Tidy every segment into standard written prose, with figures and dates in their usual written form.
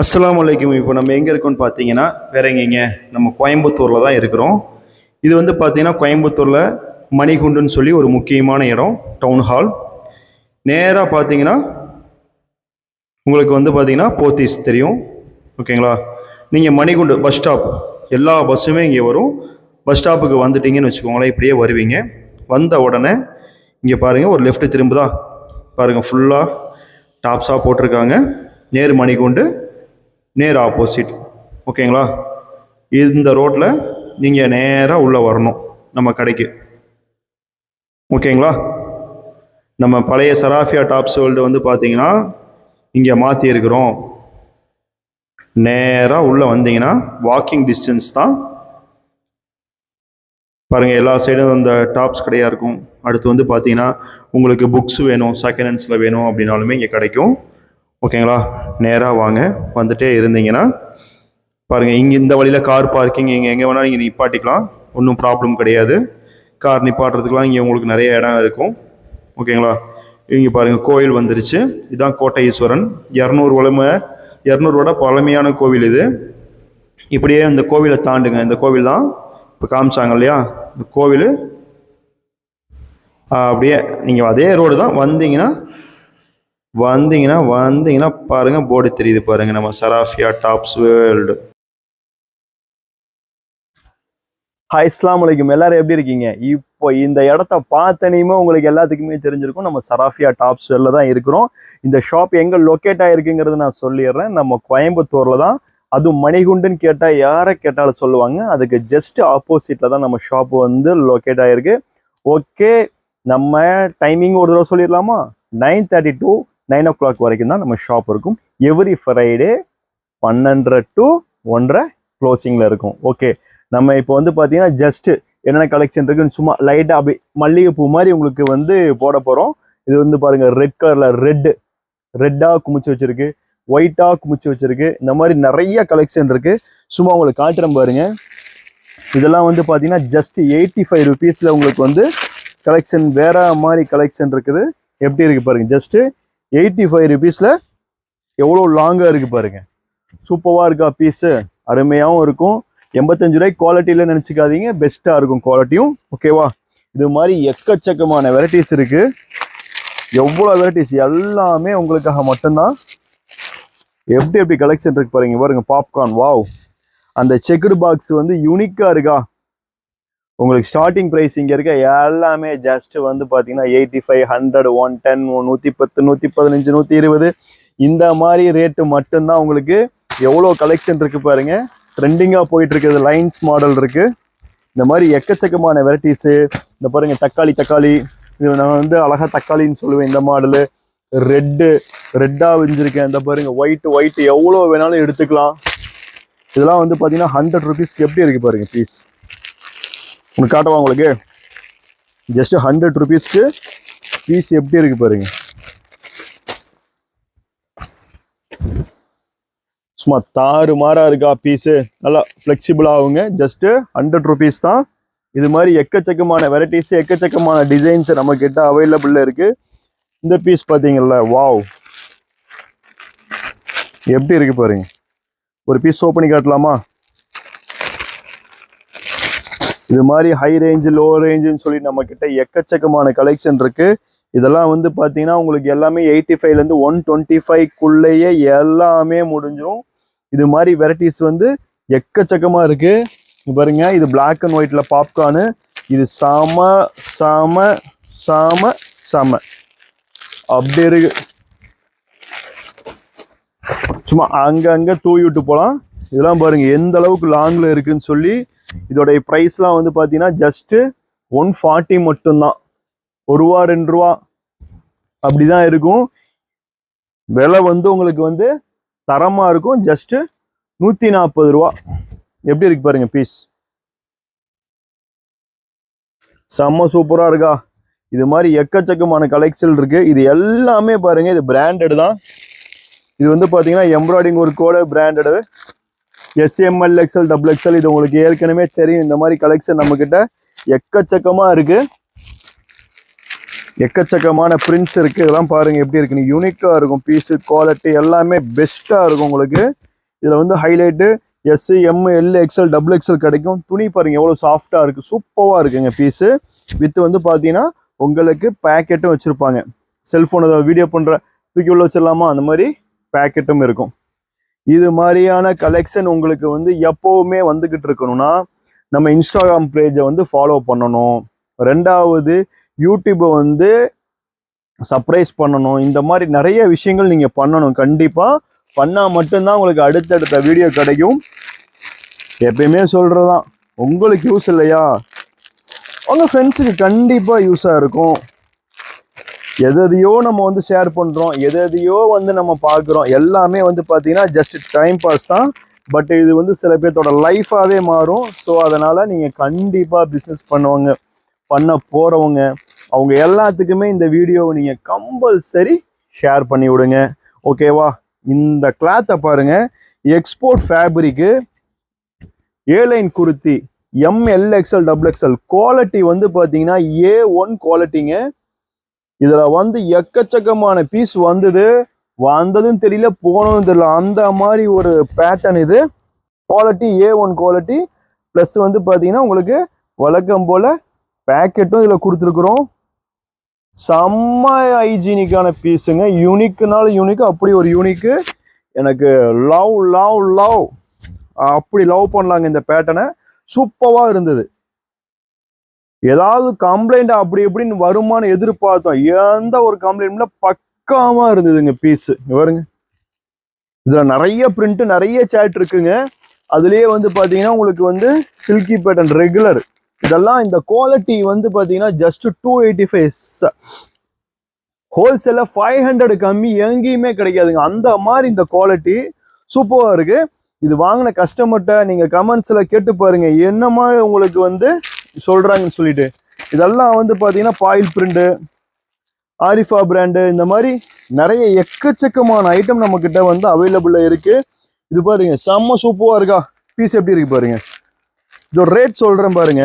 அஸ்ஸலாமு அலைக்கும். இப்போ நம்ம எங்கே இருக்கோம்னு பார்த்தீங்கன்னா வேற எங்கேங்க, நம்ம கோயம்புத்தூரில் தான் இருக்கிறோம். இது வந்து பார்த்தீங்கன்னா கோயம்புத்தூரில் மணிகுண்டுன்னு சொல்லி ஒரு முக்கியமான இடம், டவுன் ஹால். நேராக பார்த்தீங்கன்னா உங்களுக்கு வந்து பார்த்தீங்கன்னா போத்தீஸ் தெரியும், ஓகேங்களா? நீங்கள் மணிகுண்டு பஸ் ஸ்டாப், எல்லா பஸ்ஸுமே இங்கே வரும். பஸ் ஸ்டாப்புக்கு வந்துட்டீங்கன்னு வச்சுக்கோங்களேன், இப்படியே வருவீங்க. வந்த உடனே இங்கே பாருங்கள், ஒரு லெஃப்ட் திரும்புதா பாருங்கள், ஃபுல்லாக டாப்ஸாக போட்டிருக்காங்க. நேரு மணிகுண்டு, நேர் ஆப்போசிட், ஓகேங்களா? இந்த ரோட்டில் நீங்கள் நேராக உள்ளே வரணும் நம்ம கடைக்கு, ஓகேங்களா? நம்ம பழைய சராஃபியா டாப்ஸ் வேர்ல்டு வந்து பார்த்தீங்கன்னா இங்கே மாற்றிருக்கிறோம். நேராக உள்ளே வந்தீங்கன்னா வாக்கிங் டிஸ்டன்ஸ் தான். பாருங்கள், எல்லா சைடும் இந்த டாப்ஸ் கடையாக இருக்கும். அடுத்து வந்து பார்த்தீங்கன்னா உங்களுக்கு புக்ஸ் வேணும், செகண்ட் ஹேண்ட்ஸில் வேணும் அப்படின்னாலுமே இங்கே கிடைக்கும், ஓகேங்களா? நேராக வாங்க. வந்துட்டே இருந்தீங்கன்னா பாருங்கள், இங்கே இந்த வழியில் கார் பார்க்கிங் இங்கே எங்கே வேணாலும் நீங்கள் நிப்பாட்டிக்கலாம், ஒன்றும் ப்ராப்ளம் கிடையாது. கார் நிப்பாட்டுறதுக்கெலாம் இங்கே உங்களுக்கு நிறைய இடம் இருக்கும், ஓகேங்களா? இங்கே பாருங்கள், கோயில் வந்துருச்சு. இதுதான் கோட்டை ஈஸ்வரன், 200 பழமையான கோவில் இது. இப்படியே இந்த கோவிலை தாண்டுங்க, இந்த கோவில் தான் இப்போ காமிச்சாங்க இல்லையா, இந்த கோவில். அப்படியே நீங்கள் அதே ரோடு தான் வந்தீங்கன்னா பாருங்கள், போர்டு தெரியுது பாருங்கள், நம்ம சராஃபியா டாப்ஸ் வேர்ல்டு. ஹாய், அஸ்ஸலாமு அலைக்கும். எல்லாரும் எப்படி இருக்கீங்க? இப்போ இந்த இடத்த பார்த்தனையுமே உங்களுக்கு எல்லாத்துக்குமே தெரிஞ்சிருக்கும், நம்ம சராஃபியா டாப்ஸ் வேர்ல்டில் தான் இருக்கிறோம். இந்த ஷாப் எங்கே லொக்கேட் ஆகிருக்குங்கிறது நான் சொல்லிடுறேன். நம்ம கோயம்புத்தூரில் தான், அதுவும் மணிகுண்டுன்னு கேட்டால் யாரை கேட்டாலும் சொல்லுவாங்க. அதுக்கு ஜஸ்ட் ஆப்போசிட்டில் தான் நம்ம ஷாப் வந்து லொக்கேட் ஆகிருக்கு. ஓகே, நம்ம டைமிங் ஒரு தடவை சொல்லிடலாமா? 9:30 to 9 o'clock வரைக்கும் தான் நம்ம ஷாப் இருக்கும். எவ்ரி ஃப்ரைடே 12 to 1:30 க்ளோசிங்கில் இருக்கும். ஓகே, நம்ம இப்போ வந்து பார்த்தீங்கன்னா ஜஸ்ட் என்னென்ன கலெக்ஷன் இருக்குன்னு சும்மா லைட்டாக அப்படி மல்லிகைப்பூ மாதிரி உங்களுக்கு வந்து போட போகிறோம். இது வந்து பாருங்கள், ரெட் கலரில் ரெட்டாக குமிச்சு வச்சுருக்கு, ஒயிட்டாக குமிச்சு வச்சுருக்கு. இந்த மாதிரி நிறைய கலெக்ஷன் இருக்குது. சும்மா உங்களுக்கு காட்டுறேன் பாருங்க. இதெல்லாம் வந்து பார்த்தீங்கன்னா ஜஸ்ட் 85 rupeesல உங்களுக்கு வந்து கலெக்ஷன், வேற மாதிரி கலெக்ஷன் இருக்குது. எப்படி இருக்குது பாருங்க, ஜஸ்ட்டு 85 rupeesல எவ்வளோ லாங்காக இருக்குது பாருங்க. சூப்பராக இருக்கா பீஸு, அருமையாகவும் இருக்கும். 85 ரூபாய்க்கு குவாலிட்டியில் நினச்சிக்காதீங்க, பெஸ்ட்டாக இருக்கும் குவாலிட்டியும், ஓகேவா? இது மாதிரி எக்கச்சக்கமான வெரைட்டிஸ் இருக்குது. எவ்வளோ வெரைட்டிஸ், எல்லாமே உங்களுக்காக மட்டும்தான். எப்படி கலெக்ஷன் இருக்கு பாருங்க. Popcorn, wow! அந்த செக்குடு பாக்ஸ் வந்து யூனிக்காக இருக்கா. உங்களுக்கு ஸ்டார்டிங் ப்ரைஸ் இங்கே இருக்க எல்லாமே ஜஸ்ட் வந்து பார்த்தீங்கன்னா 85, 100, 110, 110, 115, 120 இந்த மாதிரி ரேட்டு மட்டும்தான். உங்களுக்கு எவ்வளோ கலெக்ஷன் இருக்குது பாருங்க. ட்ரெண்டிங்காக போயிட்டு இருக்குது, லைன்ஸ் மாடல் இருக்குது. இந்த மாதிரி எக்கச்சக்கமான வெரைட்டிஸு. இந்த பாருங்கள், தக்காளி இது நான் வந்து அழகாக தக்காளின்னு சொல்லுவேன். இந்த மாடலு ரெட்டாக விரிஞ்சிருக்கேன். இந்த பாருங்கள், ஒயிட் எவ்வளோ வேணாலும் எடுத்துக்கலாம். இதெல்லாம் வந்து பார்த்தீங்கன்னா 100 rupeesக்கு எப்படி இருக்குது பாருங்கள் பீஸ். உங்களுக்கு காட்டுவா உங்களுக்கு, ஜஸ்ட் 100 rupeesக்கு பீஸ் எப்படி இருக்கு பாருங்க. சும்மா தாறு மாறா இருக்கா பீஸு, நல்லா ஃப்ளெக்சிபிள் ஆகுங்க. ஜஸ்ட் 100 rupees தான். இது மாதிரி எக்கச்சக்கமான வெரைட்டிஸ், எக்கச்சக்கமான டிசைன்ஸ் நம்ம கிட்ட அவைலபிள் இருக்கு. இந்த பீஸ் பார்த்தீங்கல்ல, வாவ்! எப்படி இருக்கு பாருங்க. ஒரு பீஸ் ஓப்பன் பண்ணி காட்டலாமா? இது மாதிரி ஹை ரேஞ்சு, லோ ரேஞ்சுன்னு சொல்லி நம்ம கிட்ட எக்கச்சக்கமான கலெக்ஷன் இருக்கு. இதெல்லாம் வந்து பார்த்தீங்கன்னா உங்களுக்கு எல்லாமே 85லேருந்து 125க்குள்ளேயே எல்லாமே முடிஞ்சிடும். இது மாதிரி வெரைட்டிஸ் வந்து எக்கச்சக்கமாக இருக்கு. பாருங்க, இது பிளாக் அண்ட் ஒயிட்ல பாப்கார்னு. இது சாம அப்படி இருக்கு. சும்மா அங்கங்கே தூவி விட்டு போகலாம். இதெல்லாம் பாருங்க எந்த அளவுக்கு லாங்கில் இருக்குன்னு சொல்லி. இதோடைய ப்ரைஸ்லாம் வந்து பார்த்தீங்கன்னா ஜஸ்ட்டு 140 மட்டும்தான். 1 ரூபா 2 ரூபா அப்படி தான் இருக்கும். விலை வந்து உங்களுக்கு வந்து தரமாக இருக்கும். ஜஸ்ட்டு 140 ரூபா. எப்படி இருக்கு பாருங்க பீஸ், செம்ம சூப்பராக இருக்கா. இது மாதிரி எக்கச்சக்கமான கலெக்ஷன் இருக்கு. இது எல்லாமே பாருங்க, இது பிராண்டட் தான். இது வந்து பார்த்தீங்கன்னா எம்ப்ராய்டிங் ஒர்க்கோட பிராண்டடு. SML, XL, XXL இது உங்களுக்கு ஏற்கனவே தெரியும். இந்த மாதிரி கலெக்ஷன் நம்ம கிட்ட எக்கச்சக்கமா இருக்கு. எக்கச்சக்கமான பிரிண்ட்ஸ் இருக்கு. இதெல்லாம் பாருங்க எப்படி இருக்குன்னு, யூனிக்கா இருக்கும். பீஸு குவாலிட்டி எல்லாமே பெஸ்டா இருக்கும் உங்களுக்கு. இதில் வந்து highlight S, M, L, XL, double XL கிடைக்கும். துணி பாருங்க எவ்வளோ சாஃப்டாக இருக்குது, சூப்பராக இருக்குங்க பீஸு. வித்து வந்து பார்த்தீங்கன்னா உங்களுக்கு பேக்கெட்டும் வச்சுருப்பாங்க. செல்ஃபோன் ஏதாவது வீடியோ பண்ணுற தூக்கி உள்ள வச்சிடலாமா, அந்த மாதிரி பேக்கெட்டும் இருக்கும். இது மாதிரியான கலெக்ஷன் உங்களுக்கு வந்து எப்போவுமே வந்துக்கிட்டு இருக்கணும்னா நம்ம இன்ஸ்டாகிராம் பேஜை வந்து ஃபாலோ பண்ணணும். ரெண்டாவது யூடியூப்பை வந்து சர்ப்ரைஸ் பண்ணணும். இந்த மாதிரி நிறைய விஷயங்கள் நீங்கள் பண்ணணும். கண்டிப்பாக பண்ணால் மட்டும்தான் உங்களுக்கு அடுத்தடுத்த வீடியோ கிடைக்கும். எப்பயுமே சொல்கிறதான், உங்களுக்கு யூஸ் இல்லையா உங்கள் ஃப்ரெண்ட்ஸுக்கு கண்டிப்பாக யூஸாக இருக்கும். எதையோ நம்ம வந்து ஷேர் பண்ணுறோம், எதையோ வந்து நம்ம பார்க்குறோம், எல்லாமே வந்து பார்த்தீங்கன்னா ஜஸ்ட் டைம் பாஸ் தான். பட் இது வந்து சில பேர்த்தோட லைஃபாகவே மாறும். ஸோ அதனால் நீங்கள் கண்டிப்பாக பிஸ்னஸ் பண்ண போகிறவங்க அவங்க எல்லாத்துக்குமே இந்த வீடியோவை நீங்கள் கம்பல்சரி ஷேர் பண்ணி விடுங்க. ஓகேவா? இந்த கிளாத்தை பாருங்கள், export fabric, airline kurti, M L XL, double XL quality வந்து பார்த்தீங்கன்னா A1 குவாலிட்டிங்க. இதில் வந்து எக்கச்சக்கமான பீஸ் வந்ததும் தெரியல, போனதும் தெரியல, அந்த மாதிரி ஒரு பேட்டர்ன். இது குவாலிட்டி A1 குவாலிட்டி. ப்ளஸ் வந்து பார்த்தீங்கன்னா உங்களுக்கு வழக்கம் போல் பேக்கெட்டும் இதில் கொடுத்துருக்குறோம். செம்ம ஹைஜீனிக்கான பீஸுங்க. யூனிக்குனால யூனிக்கு, அப்படி ஒரு யூனிக்கு. எனக்கு லவ் அப்படி லவ் பண்ணலாங்க இந்த பேட்டர்னை. சூப்பராக இருந்தது. ஏதாவது கம்ப்ளைண்ட் அப்படி எப்படின்னு வருமானு எதிர்பார்த்தோம், எந்த ஒரு கம்ப்ளைண்ட்ல பக்காவா இருந்ததுங்க பீஸு. பாருங்க, இதுல நிறைய பிரிண்ட், நிறைய சேட் இருக்குங்க. அதுலயே வந்து பாத்தீங்கன்னா உங்களுக்கு வந்து சில்கி பேட்டர்ன் ரெகுலர், இதெல்லாம் இந்த குவாலிட்டி வந்து பாத்தீங்கன்னா ஜஸ்ட் 285. ஹோல்சேல 500 கம்மி எங்கேயுமே கிடைக்காதுங்க. அந்த மாதிரி இந்த குவாலிட்டி சூப்பரா இருக்கு. இது வாங்கின கஸ்டமர்கிட்ட நீங்க கமெண்ட்ஸ்ல கேட்டு பாருங்க என்ன மாதிரி உங்களுக்கு வந்து சொல்றாங்கன்னு சொல்லிட்டு. இதெல்லாம் வந்து பாத்தீங்கன்னா பாயில் பிரிண்ட், ஆரிஃபா பிராண்டு, இந்த மாதிரி நிறைய எக்கச்சக்கமான ஐட்டம் நம்ம கிட்ட வந்து அவைலபிளா இருக்கு. இது பாருங்க, செம்ம சூப்பரா இருக்கா பீஸ். எப்படி இருக்கு பாருங்க. இதோட ரேட் சொல்றேன் பாருங்க.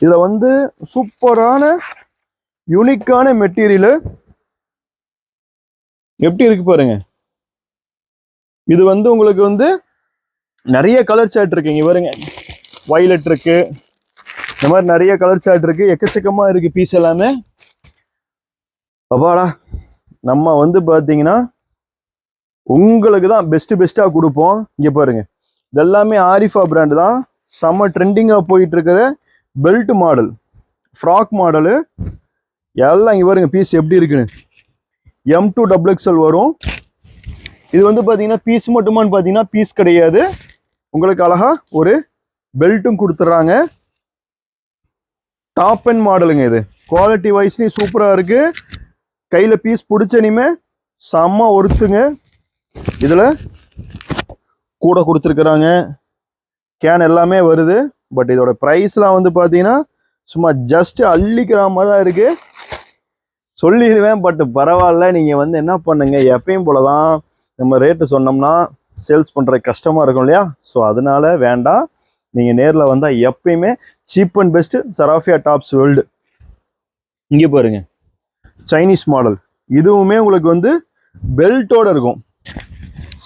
இதுல வந்து சூப்பரான யூனிக்கான மெட்டீரியல் எப்படி இருக்கு பாருங்க. இது வந்து உங்களுக்கு வந்து நிறைய கலர் சார்ட் இருக்கு. இங்க பாருங்க, வயலட் இருக்கு, இந்த மாதிரி நிறைய கலர் சார்ட் இருக்கு. எக்கச்சக்கமா இருக்கு பீஸ் எல்லாமே. அப்பாடா, நம்ம வந்து பாத்தீங்கன்னா உங்களுக்கு தான் பெஸ்டா கொடுப்போம். இங்க பாருங்க, இதெல்லாமே ஆரிஃபா பிராண்ட் தான். செம்ம ட்ரெண்டிங்கா போயிட்டு இருக்கிற பெல்ட் மாடல், ஃப்ராக் மாடலு எல்லாம். இங்க பாருங்க பீஸ் எப்படி இருக்குன்னு. M2 XXL வரும். இது வந்து பாத்தீங்கன்னா பீஸ் மட்டுமான்னு பாத்தீங்கன்னா பீஸ் கிடையாது, உங்களுக்கு அழகா ஒரு பெல்ட்டும் கொடுத்துட்றாங்க. டாப் அண்ட் மாடலுங்க. இது குவாலிட்டி வைஸ்லயும் சூப்பரா இருக்கு. கையில பீஸ் பிடிச்சனிமே செம்ம ஒருத்துங்க. இதுல கூட கொடுத்துருக்குறாங்க, கேன் எல்லாமே வருது. பட் இதோட ப்ரைஸ்லாம் வந்து பார்த்தீங்கன்னா சும்மா ஜஸ்ட் அள்ளிக்கிற மாதிரி தான் இருக்கு சொல்லிடுவேன். பட் பரவாயில்ல, நீங்கள் வந்து என்ன பண்ணுங்க, எப்பயும் போல தான் நம்ம ரேட்டு சொன்னோம்னா சேல்ஸ் பண்ணுற கஷ்டமாக இருக்கும் இல்லையா? ஸோ அதனால வேண்டாம், நீங்கள் நேரில் வந்தால் எப்பயுமே cheap and best Sarafiya tops world. இங்கே பாருங்க, சைனீஸ் மாடல். இதுவுமே உங்களுக்கு வந்து பெல்ட்டோட இருக்கும்.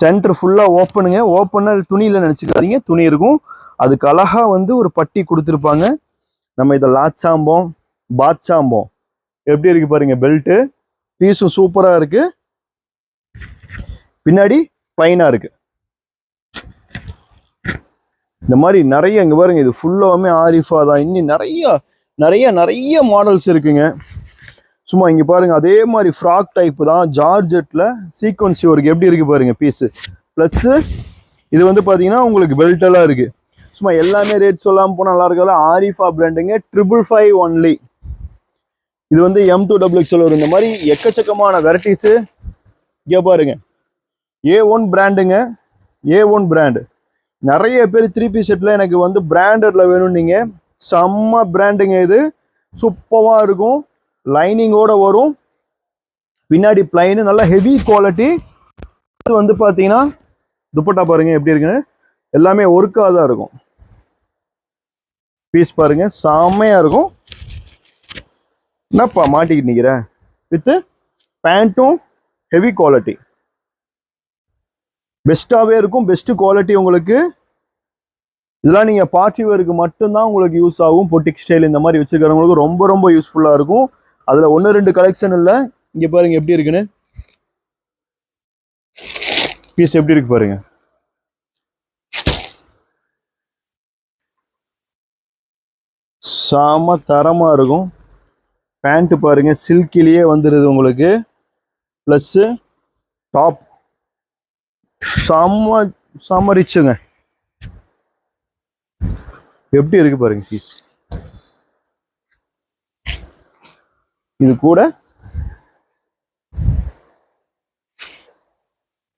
சென்டர் ஃபுல்லாக ஓப்பனுங்க. ஓப்பனாக துணியில் நினச்சிக்காதீங்க, துணி இருக்கும். அதுக்கு அழகா வந்து ஒரு பட்டி கொடுத்துருப்பாங்க. நம்ம இதை லாச்சாம்போம், பாச்சாம்போம். எப்படி இருக்கு பாருங்க பெல்ட்டு. பீஸும் சூப்பராக இருக்கு. பின்னாடி பிளைனாக இருக்கு. இந்த மாதிரி நிறைய இங்கே பாருங்க, இது ஃபுல்லாமே ஆரிஃபா தான். இன்னும் நிறைய நிறைய நிறைய மாடல்ஸ் இருக்குங்க. சும்மா இங்கே பாருங்க, அதே மாதிரி ஃப்ராக் டைப் தான், ஜார்ஜெட்டில் சீக்வன்சி ஒர்க். எப்படி இருக்கு பாருங்க பீஸு. ப்ளஸ்ஸு இது வந்து பார்த்தீங்கன்னா உங்களுக்கு பெல்ட்டெல்லாம் இருக்கு. சும்மா எல்லாமே ரேட் சொல்லாமல் போனால் நல்லா இருக்காது. ஆரிஃபா பிராண்டுங்க, 555 ஒன்லி. இது வந்து M2 XXL வரும். இந்த மாதிரி எக்கச்சக்கமான வெரைட்டிஸு இங்கே பாருங்க. A1 பிராண்டுங்க, A1 brand. நிறைய பேர் 3 பீஸ் செட்டில் எனக்கு வந்து பிராண்டட்ல வேணும், நீங்கள் செம்ம பிராண்டுங்க. இது சூப்பராக இருக்கும். லைனிங்கோட வரும். பின்னாடி பிளைனு, நல்ல ஹெவி குவாலிட்டி. இது வந்து பார்த்தீங்கன்னா துப்பட்டா பாருங்க எப்படி இருக்குன்னு. எல்லாமே ஒர்க்காக தான் இருக்கும். பீஸ் பாருங்க, செம்மையாக இருக்கும். என்னப்பா மாட்டிக்கிட்டு நிற்கிற, வித்து பேண்ட்டும் ஹெவி குவாலிட்டி. பெஸ்ட்டாகவே இருக்கும், பெஸ்ட் குவாலிட்டி உங்களுக்கு. இதெல்லாம் நீங்கள் பார்ட்டி வேருக்கு மட்டும்தான் உங்களுக்கு யூஸ் ஆகும். பொட்டிக் ஸ்டைல் இந்த மாதிரி வச்சுருக்கிறவங்களுக்கு ரொம்ப ரொம்ப யூஸ்ஃபுல்லாக இருக்கும். அதில் 1-2 கலெக்ஷன் இல்லை. இங்கே பாருங்க எப்படி இருக்குன்னு, பீஸ் எப்படி இருக்கு பாருங்க. செம தரமாக இருக்கும். பேண்ட் பாருங்க சில்கிலேயே வந்துடுது உங்களுக்கு. ப்ளஸ்ஸு டாப் செம ரிச்சுங்க. எப்படி இருக்கு பாருங்க பீஸ். இது கூட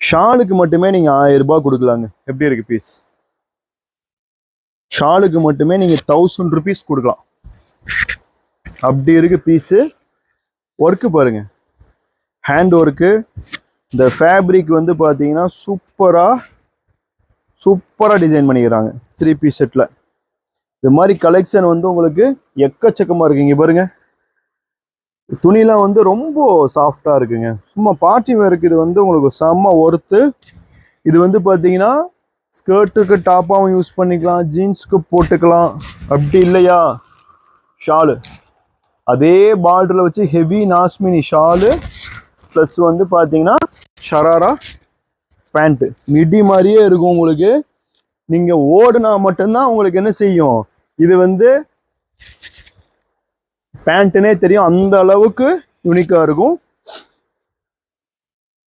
ஷாலுக்கு மட்டுமே நீங்க 1000 ரூபாய் கொடுக்கலாங்க. எப்படி இருக்கு பீஸ். ஷாலுக்கு மட்டுமே நீங்க 1000 rupees கொடுக்கலாம். அப்படி இருக்கு பீஸு. ஒர்க்கு பாருங்க, ஹேண்ட் ஒர்க்கு. இந்த ஃபேப்ரிக் வந்து பார்த்தீங்கன்னா சூப்பராக டிசைன் பண்ணிக்கிறாங்க 3 piece செட்டில். இது மாதிரி கலெக்ஷன் வந்து உங்களுக்கு எக்கச்சக்கமாக இருக்குங்க. பாருங்க துணிலாம் வந்து ரொம்ப சாஃப்டாக இருக்குங்க. சும்மா பார்ட்டி வேருக்கு இது வந்து உங்களுக்கு செம்ம ஒர்த்து. இது வந்து பார்த்தீங்கன்னா ஸ்கர்ட்டுக்கு டாப்பாகவும் யூஸ் பண்ணிக்கலாம், ஜீன்ஸுக்கு போட்டுக்கலாம். அப்படி இல்லையா ஷாலு, அதே பார்டரில் வச்சு ஹெவி நாஸ்மினி ஷாலு ப்ளஸ் வந்து பார்த்தீங்கன்னா ஷராரா பேண்ட்டு மிடி மாதிரியே இருக்கும் உங்களுக்கு. நீங்கள் ஓடுனா மட்டும்தான் உங்களுக்கு என்ன செய்யும், இது வந்து பேண்ட்டுனே தெரியும். அந்த அளவுக்கு யூனிக்காக இருக்கும்.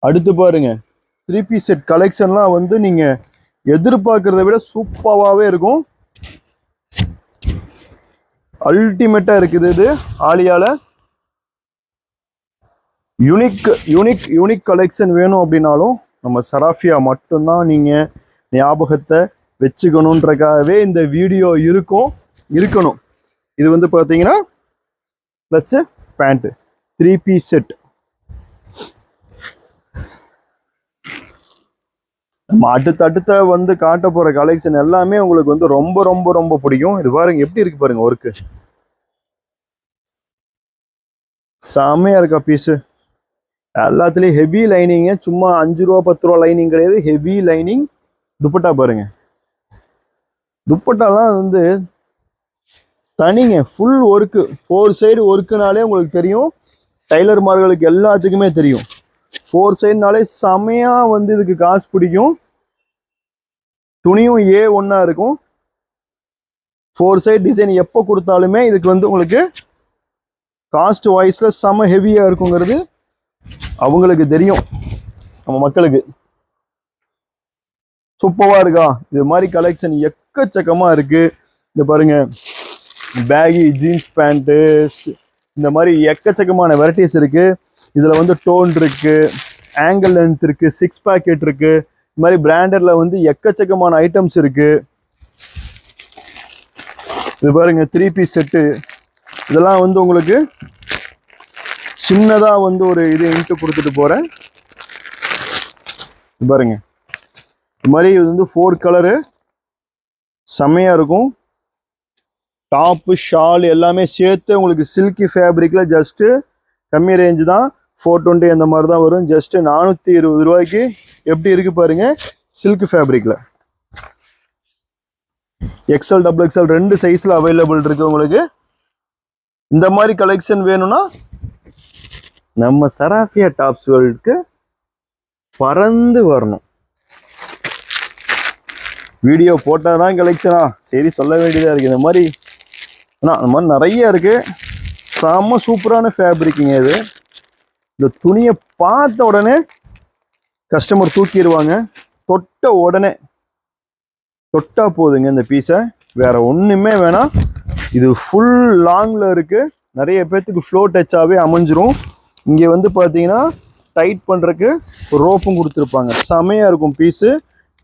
அடுத்து பாருங்க 3 piece செட் கலெக்ஷன்லாம் வந்து நீங்கள் எதிர்பார்க்கறத விட சூப்பராகவே இருக்கும். அல்டிமேட்டாக இருக்குது இது ஆலியால. யூனிக் கலெக்ஷன் வேணும் அப்படின்னாலும் நம்ம சராஃபியா மட்டும்தான் நீங்கள் ஞாபகத்தை வச்சுக்கணுன்றக்காகவே இந்த வீடியோ இருக்கணும். இது வந்து பார்த்தீங்கன்னா ப்ளஸ்ஸு பேண்ட்டு 3 piece செட். நம்ம அடுத்த வந்து காட்ட போகிற கலெக்ஷன் எல்லாமே உங்களுக்கு வந்து ரொம்ப ரொம்ப ரொம்ப பிடிக்கும். இது பாருங்க எப்படி இருக்கு பாருங்க ஒர்க்கு. செம்மையாக இருக்கா பீஸு. எல்லாத்துலேயும் ஹெவி லைனிங்கு. சும்மா 5 ரூபா 10 ரூபா லைனிங் கிடையாது, ஹெவி லைனிங். துப்பட்டா பாருங்க, துப்பட்டாலாம் வந்து தனிங்க. ஃபுல் ஒர்க்கு, 4 side ஒர்க்குனாலே உங்களுக்கு தெரியும். டைலர்மார்களுக்கு எல்லாத்துக்குமே தெரியும். 4 sideனாலே செமையாக வந்து இதுக்கு காசு பிடிக்கும். துணியும் A1 இருக்கும். 4 side டிசைன் எப்போ கொடுத்தாலுமே இதுக்கு வந்து உங்களுக்கு காஸ்ட் வைஸில் செம ஹெவியாக இருக்குங்கிறது அவங்களுக்கு தெரியும், நம்ம மக்களுக்கு. சூப்பராக இருக்கா. இது மாதிரி கலெக்ஷன் எக்கச்சக்கமாக இருக்குது. இந்த பாருங்க பேகி ஜீன்ஸ் பேண்ட்டு, இந்த மாதிரி எக்கச்சக்கமான வெரைட்டிஸ் இருக்குது. இதில் வந்து டோன் இருக்குது, ஆங்கிள் லென்த் இருக்குது, 6 packet இருக்குது. இந்த மாதிரி பிராண்டடில் வந்து எக்கச்சக்கமான ஐட்டம்ஸ் இருக்குது. இது பாருங்க 3 piece செட்டு. இதெல்லாம் வந்து உங்களுக்கு சின்னதாக வந்து ஒரு இது இன்ட்டு கொடுத்துட்டு போகிறேன். பாருங்க இது மாதிரி இது வந்து 4 கலரு செம்மையாக இருக்கும். டாப்பு ஷால் எல்லாமே சேர்த்து உங்களுக்கு சில்கி ஃபேப்ரிக்கில் ஜஸ்ட்டு கம்மி ரேஞ்சு தான், 420 அந்த மாதிரி தான் வரும். ஜஸ்ட்டு 420 ரூபாய்க்கு எப்படி இருக்குது பாருங்கள். சில்க் ஃபேப்ரிக்கில் XL XXL 2 சைஸில் அவைலபிள் இருக்குது உங்களுக்கு. இந்த மாதிரி கலெக்ஷன் வேணும்னா நம்ம சராஃபியா டாப்ஸ் வேர்ல்டுக்கு பறந்து வரணும். வீடியோ போட்டால் தான் கலெக்ஷனா சரி சொல்ல வேண்டியதாக இருக்குது. இந்த மாதிரி ஆனால் அந்த மாதிரி நிறைய இருக்குது. செம்ம சூப்பரான ஃபேப்ரிக்குங்க இது. இந்த துணியை பார்த்த உடனே கஸ்டமர் தூக்கிடுவாங்க. தொட்டா போதுங்க இந்த பீஸை, வேற ஒன்றுமே வேணாம். இது ஃபுல் லாங்கில் இருக்குது. நிறைய பேர்த்துக்கு ஃப்ளோ டச்சாகவே அமைஞ்சிரும். இங்கே வந்து பார்த்தீங்கன்னா டைட் பண்ணுறதுக்கு ரோப்பும் கொடுத்துருப்பாங்க. செமையாக இருக்கும் பீஸு.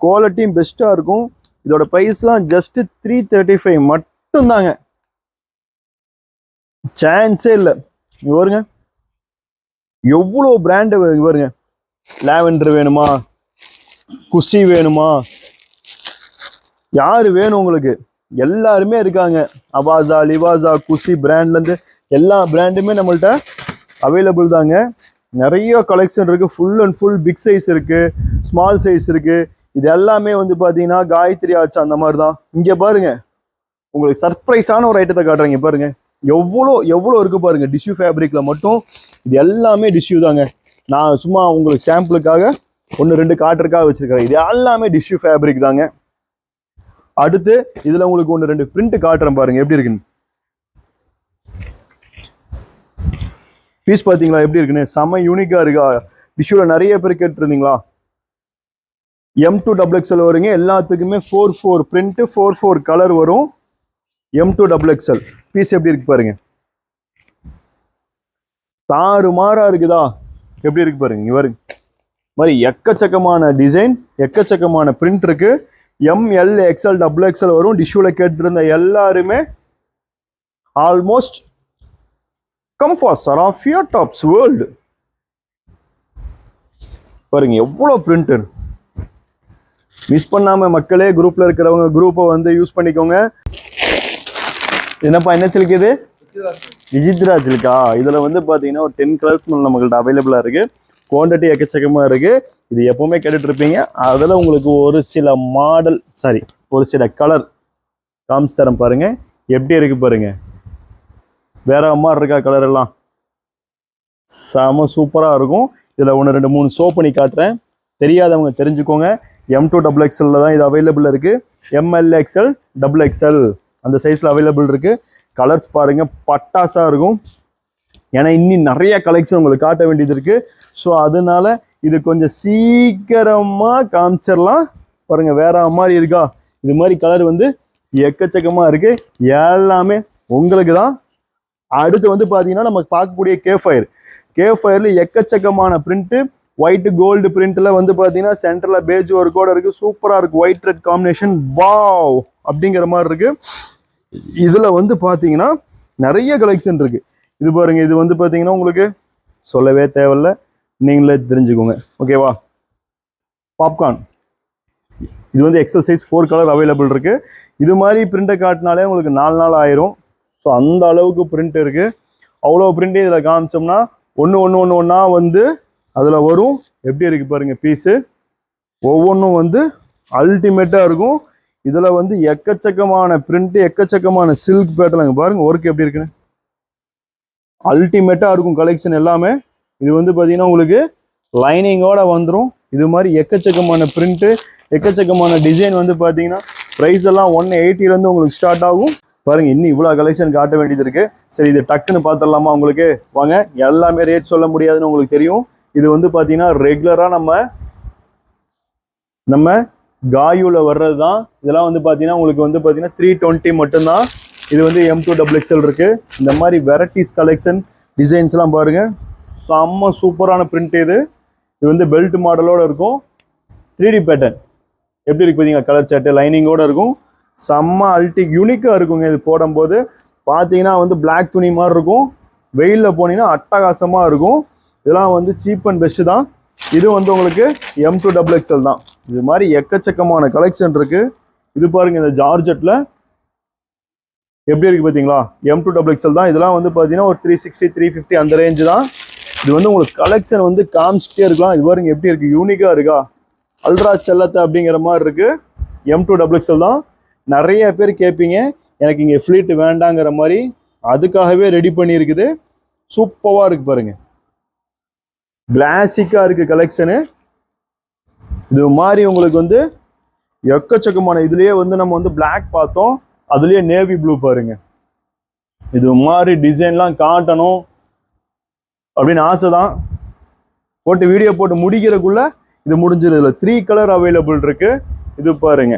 குவாலிட்டியும் பெஸ்ட்டாக இருக்கும். இதோட ப்ரைஸ்லாம் ஜஸ்ட்டு 335 மட்டும்தாங்க. சான்ஸே இல்லை. இங்கே பாருங்க எவ்வளோ பிராண்டு பாருங்க. லாவெண்டர் வேணுமா, குஷி வேணுமா, யார் வேணும் உங்களுக்கு, எல்லாருமே இருக்காங்க. அவாசா, லிவாசா, குஷி பிராண்ட்லேருந்து எல்லா பிராண்டுமே நம்மள்ட்ட அவைலபிள் தாங்க. நிறைய கலெக்ஷன் இருக்கு. Full and full big size இருக்கு, ஸ்மால் சைஸ் இருக்கு. இது எல்லாமே வந்து பாத்தீங்கன்னா காயத்ரி ஆர்ட்ஸ் அந்த மாதிரி தான். இங்க பாருங்க, உங்களுக்கு சர்ப்ரைஸான ஒரு ஐட்டத்தை காட்டுறீங்க பாருங்க. எவ்வளோ எவ்வளோ இருக்கு பாருங்க. டிஷ்யூ ஃபேப்ரிக்ல மட்டும் இது எல்லாமே டிஷ்யூ தாங்க. நான் சும்மா உங்களுக்கு சாம்பிளுக்காக 1-2 காட்டுறதுக்காக வச்சிருக்கிறேன். இது எல்லாமே டிஷ்யூ ஃபேப்ரிக் தாங்க. அடுத்து இதுல உங்களுக்கு 1-2 பிரிண்ட் காட்டுறேன் பாருங்க எப்படி இருக்குன்னு. பீஸ் பாத்தீங்களா எப்படி இருக்குன்னு? செம யூனிக்கா இருக்கா? டிஷ்யூல நிறைய பேர் கேட்டுருந்தீங்களா? M2XXL வருங்க. எல்லாத்துக்குமே 4/4 பிரிண்ட், 4/4 கலர் வரும். M2XXL பீஸ் எப்படி இருக்கு பாருங்க. தாறுமாறா இருக்குதா? எப்படி இருக்கு பாருங்க. இங்க பாருங்க, மாதிரி எக்கச்சக்கமான டிசைன், எக்கச்சக்கமான பிரிண்ட் இருக்கு. ML XL XXL வரும். டிஷ்யூல கேட்டிருந்த எல்லாருமே almost come for Sarafiya tops world. பாருங்க எவ்வளோ பிரிண்ட். மிஸ் பண்ணாம மக்களே, குரூப்ல இருக்கிறவங்க குரூப்பை வந்து யூஸ் பண்ணிக்கோங்க. என்னப்பா என்ன சில்க் இது? விசித்ரா சில்கா. இதுல வந்து பாத்தீங்கன்னா ஒரு 10 கலர்ஸ் நம்மகிட்ட அவைலபிளா இருக்கு. குவான்டிட்டி எக்கச்சக்கமா இருக்கு. இது எப்பவுமே கேட்டுட்டு இருப்பீங்க. அதுல உங்களுக்கு ஒரு சில மாடல், சாரி ஒரு சில கலர் காமிச்சு தரேன் பாருங்க. எப்படி இருக்கு பாருங்க. வேற மாதிரி இருக்கா கலர் எல்லாம்? செம சூப்பரா இருக்கும். இதுல 1-2-3 ஷோ பண்ணி காட்டுறேன், தெரியாதவங்க தெரிஞ்சுக்கோங்க. M2XXL தான் இது அவைலபிள் இருக்கு. ML XL XXL அந்த சைஸ்ல அவைலபிள் இருக்கு. கலர்ஸ் பாருங்க பட்டாசா இருக்கும். ஏன்னா இன்னும் நிறைய கலெக்ஷன் உங்களுக்கு காட்ட வேண்டியது இருக்கு. ஸோ அதனால இது கொஞ்சம் சீக்கிரமா காமிச்சிடலாம். பாருங்க வேற மாதிரி இருக்கா? இது மாதிரி கலர் வந்து எக்கச்சக்கமா இருக்கு. எல்லாமே உங்களுக்கு தான். அடுத்து வந்து பாத்தீங்கன்னா நம்ம பார்க்கக்கூடிய கேஃபயர்ல எக்கச்சக்கமான பிரிண்ட், ஒயிட் கோல்டு பிரிண்ட்ல வந்து பாத்தீங்கன்னா சென்டர்ல பேஜ் ஒரு கோட இருக்கு. சூப்பரா இருக்கு. ஒயிட் ரெட் காம்பினேஷன், வாவ் அப்படிங்கிற மாதிரி இருக்கு. இதுல வந்து பாத்தீங்கன்னா நிறைய கலெக்ஷன் இருக்கு. இது பாருங்க, இது வந்து பாத்தீங்கன்னா உங்களுக்கு சொல்லவே தேவையில்ல, நீங்களே தெரிஞ்சுக்கோங்க. ஓகேவா? பாப்கார்ன் இது வந்து எக்ஸல் சைஸ் 4 கலர் அவைலபிள் இருக்கு. இது மாதிரி பிரிண்டை காட்டினாலே உங்களுக்கு 4 நாள் ஆயிரும். ஸோ அந்த அளவுக்கு பிரிண்ட் இருக்கு. அவ்வளோ பிரிண்ட் இதில் காமிச்சோம்னா ஒன்றா வந்து அதில் வரும். எப்படி இருக்கு பாருங்க பீஸு. ஒவ்வொன்றும் வந்து அல்டிமேட்டாக இருக்கும். இதில் வந்து எக்கச்சக்கமான பிரிண்ட், எக்கச்சக்கமான சில்க் பேட்டர்ன் பாருங்க. ஒர்க் எப்படி இருக்குன்னு அல்டிமேட்டாக இருக்கும் கலெக்ஷன் எல்லாமே. இது வந்து பார்த்தீங்கன்னா உங்களுக்கு லைனிங்கோட வந்துடும். இது மாதிரி எக்கச்சக்கமான பிரிண்ட்டு, எக்கச்சக்கமான டிசைன் வந்து பார்த்தீங்கன்னா ப்ரைஸ் எல்லாம் 180 உங்களுக்கு ஸ்டார்ட் ஆகும். பாருங்க இன்னும் இவ்வளோ கலெக்ஷன் காட்ட வேண்டியது இருக்கு. சரி இது டக்குன்னு பார்த்துடலாமா? உங்களுக்கு வாங்க. எல்லாமே ரேட் சொல்ல முடியாதுன்னு உங்களுக்கு தெரியும். இது வந்து பார்த்தீங்கன்னா ரெகுலராக நம்ம காயூல வர்றது தான். இதெல்லாம் வந்து பார்த்தீங்கன்னா உங்களுக்கு வந்து பார்த்தீங்கன்னா 320 மட்டும்தான். இது வந்து M2XXL இருக்கு. இந்த மாதிரி வெரைட்டிஸ் கலெக்ஷன் டிசைன்ஸ்லாம் பாருங்க, செம்ம சூப்பரான பிரிண்ட். இது வந்து பெல்ட் மாடலோட இருக்கும். 3D பேட்டர்ன் எப்படி இருக்கு பார்த்தீங்கன்னா, கலர் சார்ட்டு லைனிங்கோட இருக்கும். செம்ம யூனிக்காக இருக்குங்க. இது போடும்போது பார்த்தீங்கன்னா வந்து பிளாக் துணி மாதிரி இருக்கும். வெயிலில் போனீங்கன்னா அட்டகாசமாக இருக்கும். இதெல்லாம் வந்து சீப் அண்ட் பெஸ்ட் தான். இது வந்து உங்களுக்கு M2XXL தான். இது மாதிரி எக்கச்சக்கமான கலெக்ஷன் இருக்கு. இது பாருங்க, இந்த ஜார்ஜெட்ல எப்படி இருக்கு பார்த்தீங்களா? M2XXL தான். இதெல்லாம் வந்து பார்த்தீங்கன்னா ஒரு 360 350 அந்த ரேஞ்சு தான். இது வந்து உங்களுக்கு கலெக்ஷன் வந்து காமிச்சிட்டே இருக்கலாம். இது பாருங்க எப்படி இருக்கு, யூனிக்கா இருக்கா? அல்ட்ரா செல்லத்தை அப்படிங்கிற மாதிரி இருக்கு. M2XXL தான். நிறைய பேர் கேட்பீங்க எனக்கு இங்கே ஃப்ளீட் வேண்டாங்கிற மாதிரி, அதுக்காகவே ரெடி பண்ணியிருக்குது. சூப்பராக இருக்கு பாருங்க, கிளாசிக்கா இருக்கு கலெக்ஷனு. இது மாதிரி உங்களுக்கு வந்து எக்கச்சக்கமான, இதுலயே வந்து நம்ம வந்து பிளாக் பார்த்தோம், அதுலயே நேவி ப்ளூ பாருங்க. இது மாதிரி டிசைன்லாம் காட்டணும் அப்படின்னு ஆசை தான். போட்டு வீடியோ போட்டு முடிக்கிறதுக்குள்ள இது முடிஞ்சிருது. இதில் 3 கலர் அவைலபிள் இருக்கு. இது பாருங்க,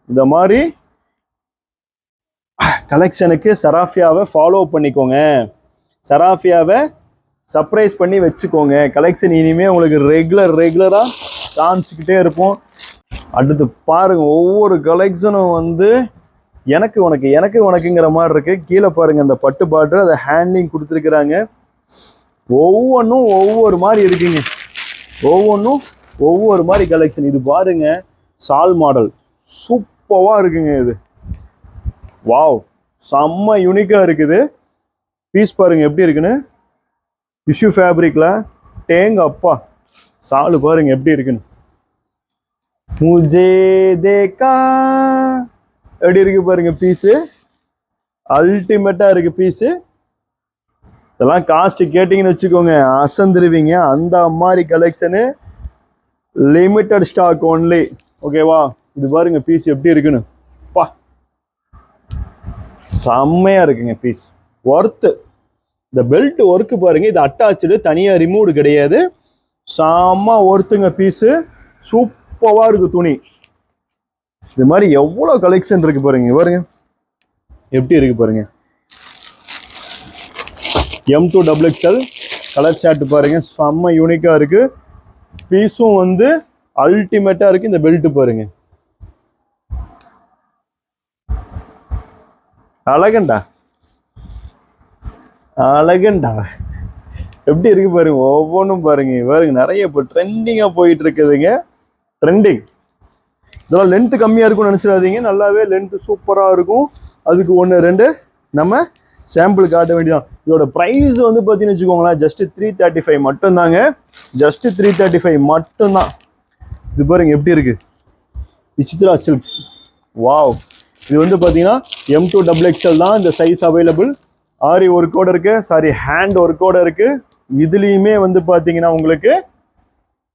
இந்த மாதிரி கலெக்ஷனுக்கு சராஃபியாவை ஃபாலோ பண்ணிக்கோங்க. சராஃபியாவை சர்ப்ரைஸ் பண்ணி வச்சுக்கோங்க. கலெக்ஷன் இனிமே உங்களுக்கு ரெகுலராக காமிச்சுக்கிட்டே இருப்போம். அடுத்து பாருங்க, ஒவ்வொரு கலெக்ஷனும் வந்து எனக்கு உனக்குங்கிற மாதிரி இருக்கு. கீழே பாருங்க, அந்த பட்டு பாட்டு அதை ஹேண்ட்லிங் கொடுத்துருக்குறாங்க. ஒவ்வொன்றும் ஒவ்வொரு மாதிரி இருக்குங்க. ஒவ்வொன்றும் ஒவ்வொரு மாதிரி கலெக்ஷன். இது பாருங்க, சால் மாடல் சூப்பராக இருக்குங்க. இது வாவ், செம்ம யூனிக்காக இருக்குது. பீஸ் பாருங்க எப்படி இருக்குன்னு. டிஷ்யூ ஃபேப்ரிக்ல அட்டேங்க அப்பா, சாலு பாருங்க எப்படி இருக்குன்னு. முஜே தேக்கா எப்படி இருக்கு பாருங்க பீஸு, அல்டிமேட்டா இருக்கு பீஸு. இதெல்லாம் காஸ்ட் கேட்டிங்கன்னு வச்சுக்கோங்க அசந்துருவீங்க. அந்த மாதிரி கலெக்ஷனு, லிமிட்டட் ஸ்டாக் ஒன்லி. ஓகேவா? இது பாருங்க பீஸ் எப்படி இருக்குன்னு. பா, செம்மையா இருக்குங்க பீஸ், ஒர்த்து. இந்த பெல்ட் ஒர்க்கு பாருங்க, இது அட்டாச்சு, தனியா ரிமூவ் கிடையாது. செம்ம ஒர்த்துங்க பீஸு, சூப்பரா இருக்கு துணி. இது மாதிரி எவ்வளவு கலெக்ஷன் இருக்கு பாருங்க. பாருங்க எப்படி இருக்கு பாருங்க. M2XXL கலர் சார்ட் பாருங்க, செம்ம யூனிக்கா இருக்கு. பீஸும் வந்து அல்டிமேட்டா இருக்கு. இந்த பெல்ட் பாருங்க, அழகண்டா அழகண்டா எப்படி இருக்கு பாருங்க. ஒவ்வொன்றும் பாருங்க. பாருங்க நிறைய இப்போ ட்ரெண்டிங்கா போயிட்டு இருக்குதுங்க. ட்ரெண்டிங். இதெல்லாம் லென்த் கம்மியா இருக்கும்னு நினைச்சிடாதீங்க, நல்லாவே லென்த் சூப்பரா இருக்கும். அதுக்கு 1 2 நம்ம சாம்பிள் காட்ட வேண்டியதான். இதோட ப்ரைஸ் வந்து பார்த்தீங்கன்னு வச்சுக்கோங்களேன், ஜஸ்ட் 335 மட்டும்தாங்க. ஜஸ்ட் 335 மட்டும்தான். இது பாருங்க எப்படி இருக்கு, விசித்ரா சில்க்ஸ். வாவ். இது வந்து பார்த்தீங்கன்னா M2XXL தான் இந்த சைஸ் அவைலபிள். ஆரி ஒர்க்கோட இருக்கு, சாரி ஹேண்ட் ஒர்க்கோட இருக்கு. இதுலேயுமே வந்து பார்த்தீங்கன்னா உங்களுக்கு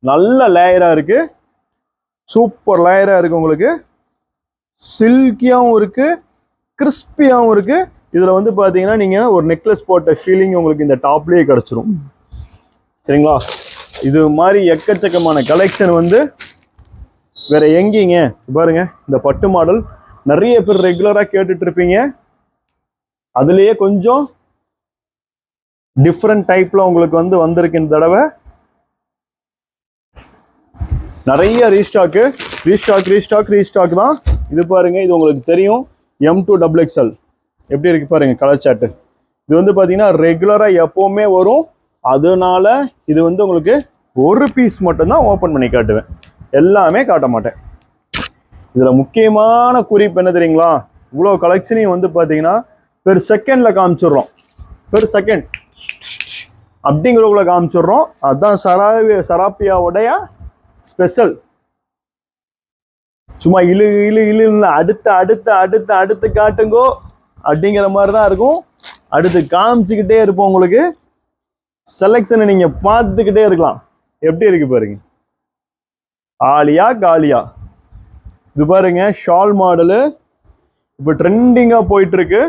நல்ல லேயரா இருக்கு, சூப்பர் லேயரா இருக்கு. உங்களுக்கு சில்கியாகவும் இருக்கு, கிறிஸ்பியாகவும் இருக்கு. இதில் வந்து பார்த்தீங்கன்னா நீங்கள் ஒரு நெக்லஸ் போட்ட ஃபீலிங் உங்களுக்கு இந்த டாப்லேயே கிடச்சிரும். சரிங்களா? இது மாதிரி எக்கச்சக்கமான கலெக்ஷன் வந்து வேற எங்கேங்க. பாருங்க இந்த பட்டு மாடல் நிறைய பேர் ரெகுலராக கேட்டுட்டு இருப்பீங்க. அதுலேயே கொஞ்சம் டிஃப்ரெண்ட் டைப்ல உங்களுக்கு வந்து வந்திருக்கு இந்த தடவை. நிறைய ரீஸ்டாக்கு, ரீஸ்டாக் ரீஸ்டாக் ரீஸ்டாக் தான். இது பாருங்க, இது உங்களுக்கு தெரியும் M2XXL எப்படி இருக்கு பாருங்க கலர் சார்ட்டு. இது வந்து பார்த்தீங்கன்னா ரெகுலராக எப்போவுமே வரும். அதனால இது வந்து உங்களுக்கு ஒரு பீஸ் மட்டும்தான் ஓப்பன் பண்ணி காட்டுவேன், எல்லாமே காட்ட மாட்டேன். இதில் முக்கியமான குறிப்பு என்ன தெரியுங்களா? இவ்வளோ கலெக்ஷனையும் வந்து பார்த்தீங்கன்னா பெர் செகண்டில் காமிச்சிடுறோம். Per second அப்படிங்கிறவங்கள காமிச்சிடுறோம். அதுதான் சராப்பியாவுடைய ஸ்பெஷல். சும்மா இழு இழு இழு அடுத்து அடுத்து அடுத்து அடுத்து காட்டுங்கோ அப்படிங்கிற மாதிரி தான் இருக்கும். அடுத்து காமிச்சுக்கிட்டே இருப்போம். உங்களுக்கு செலெக்ஷனை நீங்க பார்த்துக்கிட்டே இருக்கலாம். எப்படி இருக்கு பாருங்க, ஆலியா காலியா. இது பாருங்க ஷால் மாடலு, இப்போ ட்ரெண்டிங்கா போயிட்டு இருக்கு.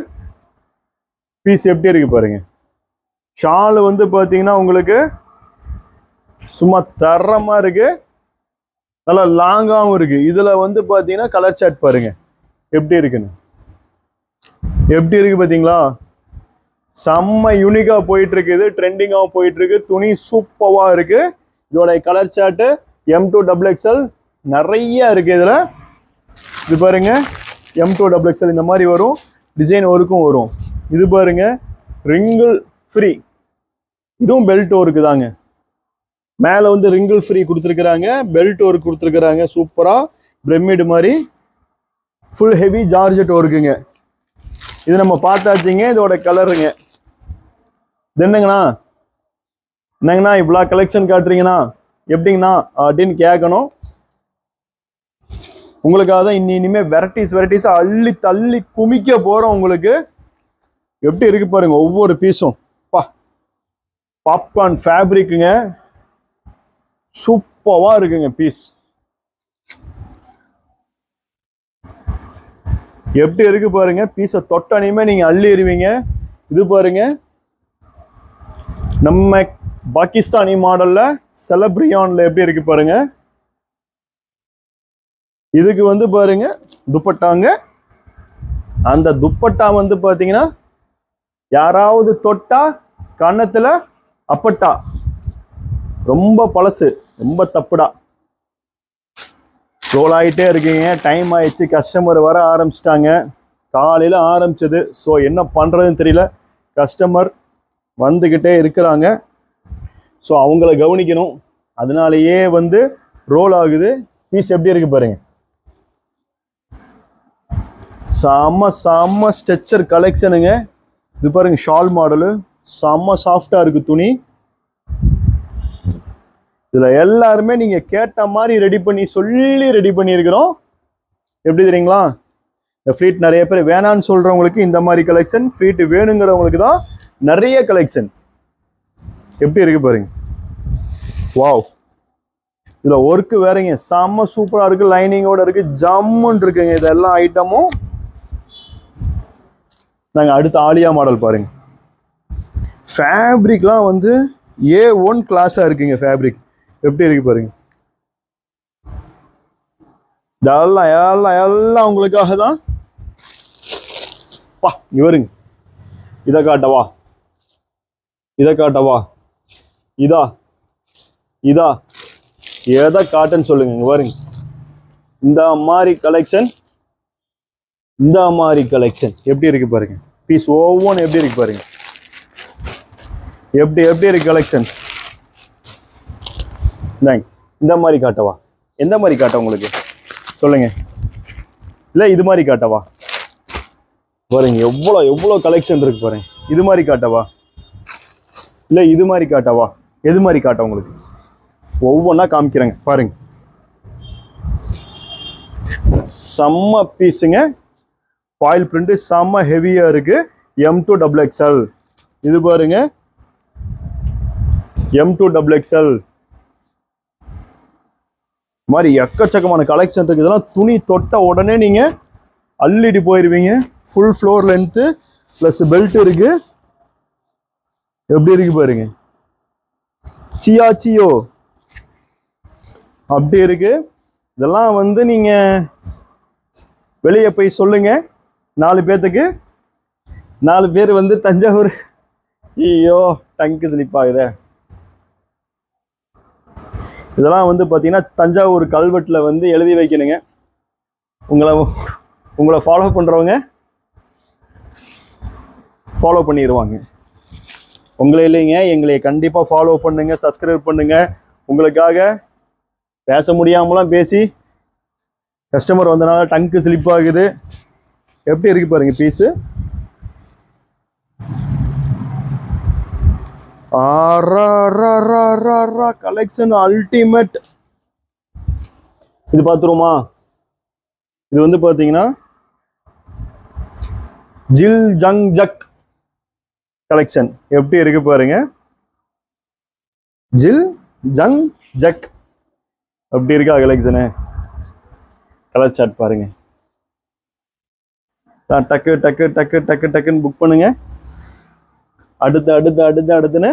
பீஸ் எப்படி இருக்கு பாருங்க. ஷால் வந்து பார்த்தீங்கன்னா உங்களுக்கு சும்மா தரமா இருக்கு, நல்லா லாங்காகவும் இருக்கு. இதுல வந்து பார்த்தீங்கன்னா கலர் சார்ட் பாருங்க எப்படி இருக்குன்னு. எப்படி இருக்கு பார்த்தீங்களா? செம்ம யூனிக்கா போயிட்டு இருக்கு, இது ட்ரெண்டிங்காகவும் போயிட்டு இருக்கு. துணி சூப்பரா இருக்கு. இதோட கலர் சார்ட் M2XXL நிறைய இருக்கு இதுல. இது பாருங்க M2XXL இந்த மாதிரி வரும், டிசைன் ஒர்க்கும் வரும். இது பாருங்க ரிங்கிள் ஃப்ரீ, இதுவும் பெல்ட் ஒர்க்கு தாங்க. மேலே வந்து ரிங்கிள் ஃப்ரீ கொடுத்துருக்குறாங்க, பெல்ட் ஒர்க் கொடுத்துருக்குறாங்க. சூப்பரா பிரமிட் மாதிரி ஃபுல் ஹெவி ஜார்ஜெட் ஒர்க்குங்க. இது நம்ம பார்த்தாச்சுங்க. இதோட கலருங்க. இது என்னங்கண்ணா, என்னங்கண்ணா இவ்வளோ கலெக்ஷன் காட்டுறீங்கண்ணா எப்படிங்கண்ணா அப்படின்னு கேட்கணும். உங்களுக்காக தான் இனிமே வெரைட்டிஸா அள்ளி தள்ளி குமிக்க போறோம். உங்களுக்கு எப்படி இருக்கு பாருங்க ஒவ்வொரு பீஸும். பாப்கார்ன் ஃபேப்ரிக்குங்க, சூப்பரா இருக்குங்க பீஸ். எப்படி இருக்கு பாருங்க, பீஸை தொட்டனையுமே நீங்க அள்ளி எறிவீங்க. இது பாருங்க நம்ம பாகிஸ்தானி மாடல்ல செலப்ரியான்ல எப்படி இருக்கு பாருங்க. இதுக்கு வந்து பாருங்க துப்பட்டாங்க. அந்த துப்பட்டா வந்து பாத்தீங்கன்னா யாராவது தொட்டா கன்னத்துல அப்பட்டா, ரொம்ப பழசு, ரொம்ப தப்புடா. ரோல் ஆகிட்டே இருக்கீங்க, டைம் ஆயிடுச்சு, கஸ்டமர் வர ஆரம்பிச்சிட்டாங்க. காலையில் ஆரம்பிச்சது, ஸோ என்ன பண்ணுறதுன்னு தெரியல. கஸ்டமர் வந்துக்கிட்டே இருக்கிறாங்க, ஸோ அவங்கள கவனிக்கணும். அதனாலேயே வந்து ரோல் ஆகுது. பீஸ் எப்படி இருக்கு பாருங்க, செம்ம ஸ்ட்ரெச்சர் கலெக்ஷனுங்க. இது பாருங்க ஷால் மாடலு, செம்ம சாஃப்டா இருக்கு துணி. இதுல எல்லாருமே நீங்க கேட்ட மாதிரி ரெடி பண்ணி சொல்லி ரெடி பண்ணியிருக்கிறோம். எப்படி தெரியுங்களா? இந்த ஃப்ளீட் நிறைய பேர் வேணான்னு சொல்றவங்களுக்கு இந்த மாதிரி கலெக்ஷன், ஃப்ளீட் வேணுங்கிறவங்களுக்கு தான் நிறைய கலெக்ஷன். எப்படி இருக்கு பாருங்க. வாவ், இதுல ஒர்க்கு வேறங்க, செம்ம சூப்பரா இருக்கு. லைனிங்கோட இருக்கு, ஜம்முன்னு இருக்குங்க. இது எல்லா ஐட்டமும் நாங்க அடுத்த ஆலியா மாடல் பாருங்க. ஃபேப்ரிக்லாம் வந்து A1 கிளாஸா இருக்குங்க. ஃபேப்ரிக் எப்படி இருக்கு பாருங்க. எல்லாம் எல்லாம் எல்லாம் உங்களுக்காக தான். பா இங்க வருங்க. இதை காட்டவா, இதை காட்டவா, இதா இதா எதை காட்டுன்னு சொல்லுங்க. இங்க பாருங்க, இந்த மாதிரி கலெக்ஷன், இந்த மாதிரி கலெக்ஷன் எப்படி இருக்கு பாருங்க. பீஸ் ஒவ்வொன்று எப்படி இருக்கு பாருங்க. எப்படி எப்படி இருக்கு கலெக்ஷன். இந்த மாதிரி காட்டவா, எந்த மாதிரி காட்ட உங்களுக்கு சொல்லுங்க. இல்லை இது மாதிரி காட்டவா பாருங்க. எவ்வளோ எவ்வளோ கலெக்ஷன் இருக்கு பாருங்க. இது மாதிரி காட்டவா, இல்லை இது மாதிரி காட்டவா, எது மாதிரி காட்ட உங்களுக்கு ஒவ்வொன்றா காமிக்கிறேங்க பாருங்க. செம்ம பீஸுங்க. ஃபாயில் பிரிண்ட் செம்ம ஹெவியா இருக்கு. M2 XXL. இது பாருங்க, M2 XXL மாதிரி எக்கச்சக்கமான கலெக்ஷன் இருக்கு. இதெல்லாம் துணி தொட்ட உடனே நீங்க அள்ளிட்டு போயிருவீங்க. Full floor length plus belt இருக்கு. எப்படி இருக்கு பாருங்க. சியோ அப்படி இருக்கு. இதெல்லாம் வந்து நீங்க வெளியே போய் சொல்லுங்க. 4 பேர்த்துக்கு 4 பேர் வந்து தஞ்சாவூர், ஐயோ டங்கு ஸ்லிப் ஆகுதே. இதெல்லாம் வந்து பார்த்தீங்கன்னா தஞ்சாவூர் கல்வெட்டில் வந்து எழுதி வைக்கணுங்க. உங்களை ஃபாலோ பண்ணுறவங்க ஃபாலோ பண்ணிடுவாங்க. உங்களை இல்லைங்க, எங்களை கண்டிப்பாக ஃபாலோ பண்ணுங்க, சப்ஸ்கிரைப் பண்ணுங்க. உங்களுக்காக பேச முடியாமலாம் பேசி கஸ்டமர் வந்தனால டங்கு ஸ்லிப் ஆகுது. எப்படி இருக்கு பாருங்க பீஸு. Collection ultimate. இது பார்த்துருமா? இது வந்து பார்த்தீங்கன்னா ஜில் ஜங் ஜக் கலெக்ஷன். எப்படி இருக்கு பாருங்க. ஜில் ஜங் ஜக் அப்படி இருக்கா கலெக்ஷனு. கலர் சார்ட் பாருங்க. டக்கு டக்கு டக்கு டக்கு டக்குன்னு புக் பண்ணுங்க. அடுத்து அடுத்து அடுத்து அடுத்துன்னு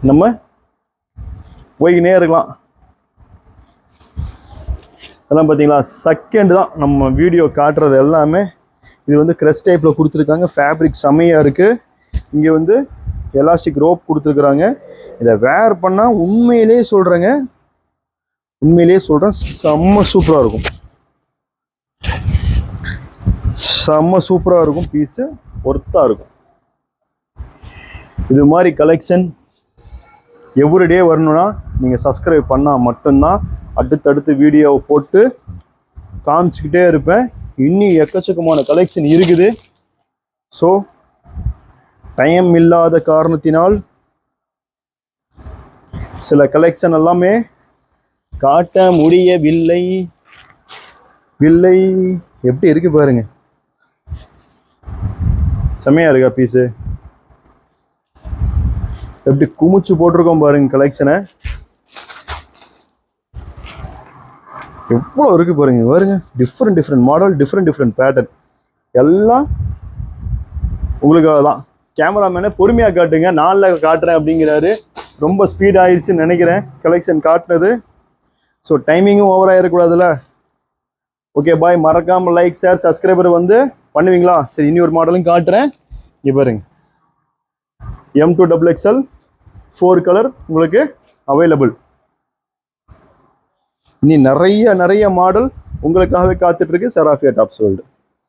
நம்ம போய்கினே இருக்கலாம். அதெல்லாம் பார்த்தீங்களா, செகண்ட் தான் நம்ம வீடியோ காட்டுறது எல்லாமே. இது வந்து கிரெஸ் டைப்பில் கொடுத்துருக்காங்க. ஃபேப்ரிக் செம்மையாக இருக்குது. இங்கே வந்து எலாஸ்டிக் ரோப் கொடுத்துருக்குறாங்க. இதை வேர் பண்ணால் உண்மையிலே சொல்கிறேங்க, உண்மையிலே சொல்கிறேன், செம்ம சூப்பராக இருக்கும். செம்ம சூப்பராக இருக்கும். பீஸு ஒர்த்தாக இருக்கும். இது மாதிரி கலெக்ஷன் எவ்ரிடே வரணும்னா நீங்கள் சப்ஸ்கிரைப் பண்ணால் மட்டும்தான். அடுத்தடுத்து வீடியோவை போட்டு காமிச்சிக்கிட்டே இருப்பேன். இன்னும் எக்கச்சக்கமான கலெக்ஷன் இருக்குது. ஸோ டைம் இல்லாத காரணத்தினால் சில கலெக்ஷன் எல்லாமே காட்ட முடியவில்லை. எப்படி இருக்கு பாருங்க. செம்மையா இருக்கா பீஸு. எப்படி குமிச்சு போட்டிருக்கோம் பாருங்க கலெக்ஷனை. எவ்வளோ இருக்கு பாருங்க. பாருங்க, டிஃப்ரெண்ட் மாடல், டிஃப்ரெண்ட் பேட்டர்ன் எல்லாம் உங்களுக்காக தான். கேமராமேனை பொறுமையாக காட்டுங்க, 4 காட்டுறேன் அப்படிங்கிறாரு. ரொம்ப ஸ்பீட் ஆயிடுச்சுன்னு நினைக்கிறேன் கலெக்ஷன் காட்டுனது. ஸோ டைமிங்கும் ஓவராக இருக்கக்கூடாதுல்ல. Okay bye. மறக்காமல் லைக், ஷேர், சப்ஸ்கிரைபர் வந்து பண்ணுவீங்களா? சரி, இனி ஒரு மாடலும் காட்டுறேன். இங்கே பாருங்க, M2 XXL 4 கலர் உங்களுக்கு அவைலபிள். இனி நிறைய மாடல் உங்களுக்காகவே காத்துட்டு இருக்கு சராஃபியா டாப்ஸ் வேர்ல்டு.